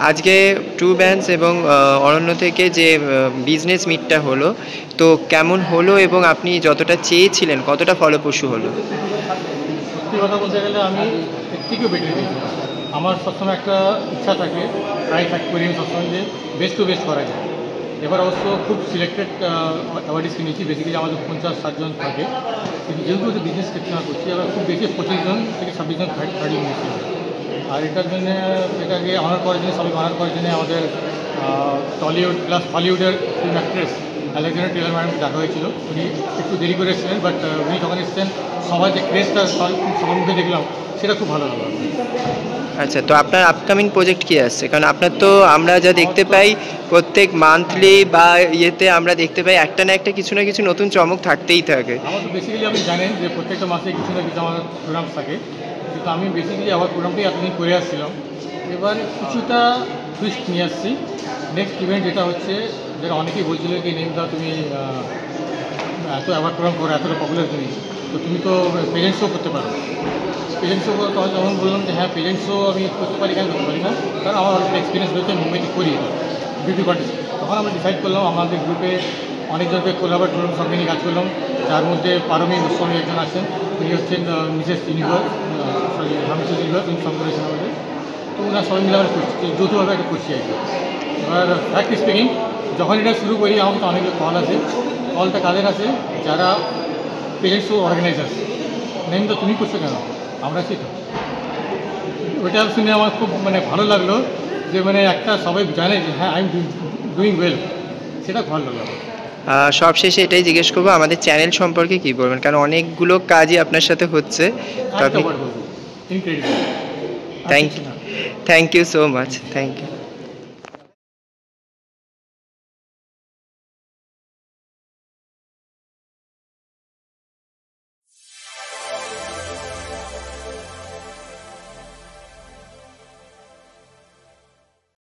আজকে true bands এবং অরণ্য থেকে যে বিজনেস মিটটা হলো, তো কেমন হলো এবং আপনি যতটা চেয়েছিলেন কতটা ফলপ্রসূ হলো? সত্যি কথা বলতে গেলে আমি এর থেকেও বেটার পেয়েছি। আমার সবসময় একটা ইচ্ছা থাকে, ট্রাই করি আমি সবসময় যে বেস্ট টু বেস্ট করা যায়। এবার অবশ্য খুব সিলেক্টেড অ্যাওয়ার্ডিস কিনেছি, বেসিক্যালি আমাদের 50-60 জন থাকে, কিন্তু যেহেতু বিজনেস ক্ষেত্রে করছি এবার খুব বেশি 25 জন থেকে 26 জন থার্ডি নিয়েছি। আর এটার জন্য এটাকে অনার করার জন্য সবাই অনার করার জন্য আমাদের টলিউড প্লাস হলিউডের ফিল্ম অ্যাক্ট্রেস আলেকজান্ডার টেলর ম্যাডামকে ডাকা হয়েছিল। উনি একটু দেরি করে এসেছিলেন, বাট উনি যখন এসেছেন সবাই যে ক্রেজটা সবার মুখে দেখলাম সেটা খুব ভালো লাগলো। আচ্ছা, তো আপনার আপকামিং প্রজেক্ট কী আসছে? কারণ আপনার তো আমরা যা দেখতে পাই প্রত্যেক মান্থলি বা ইয়েতে আমরা দেখতে পাই একটা না একটা কিছু না কিছু নতুন চমক থাকতেই থাকে। আমার তো বেসিক্যালি আপনি জানেন যে প্রত্যেকটা মাসে কিছু না কিছু আমার প্রোগ্রাম থাকে, কিন্তু আমি বেসিক্যালি আমার প্রোগ্রামটাই এতদিন করে আসছিলাম। এবার কিছুটা টুইস্ট নিয়ে আসছি। নেক্সট ইভেন্ট যেটা হচ্ছে, যেটা অনেকেই বলছিল কি নেমদা তুমি এত অ্যাওয়ার্ড প্রোগ্রাম করো, এতটা পপুলার তুমি তো পেরেন্ট শো করতে পারো। পেরেন্ট শো তখন বললাম যে হ্যাঁ, পেরেন্ট শো আমি করতে পারি, কেন করতে পারি না, কারণ আমার অনেক এক্সপিরিয়েন্স রয়েছে, মুম্বাইতে করি এটা বিউটি কন্টেস্ট। তখন আমরা ডিসাইড করলাম আমাদের গ্রুপে অনেকজনকে কোলাবরেট করলাম, সঙ্গে নিয়ে কাজ করলাম। যার মধ্যে পারমী গোস্বামী একজন আছেন, উনি হচ্ছেন মিসেস ইউনিভার্স, মিসেস ইউনিভার্স, উনি সঙ্গে রয়েছেন আমাদের। তো ওনার সবাই মিলে আমরা করছি, যৌথভাবে একটা করছি আর কি। এবার ফ্যাক্ট স্পিকিং, যখন এটা শুরু করি আমার তো অনেক কল আছে। কলটা কাদের আছে? যারা পেরেন্টস শো অর্গানাইজার। নেম তো তুমি করছো কেন, আমরা আছি তো। ওইটা শুনে আমার খুব ভালো লাগলো, যে একটা সবাই জানে যে হ্যাঁ আই এম ডুইং ওয়েল, সেটা ভালো লাগলো। সবশেষে এটাই জিজ্ঞেস করবো, আমাদের চ্যানেল সম্পর্কে কী বলবেন? কারণ অনেকগুলো কাজই আপনার সাথে হচ্ছে। একটা ওয়ার্ড বলবো, incredible. Thank you so much, thank you.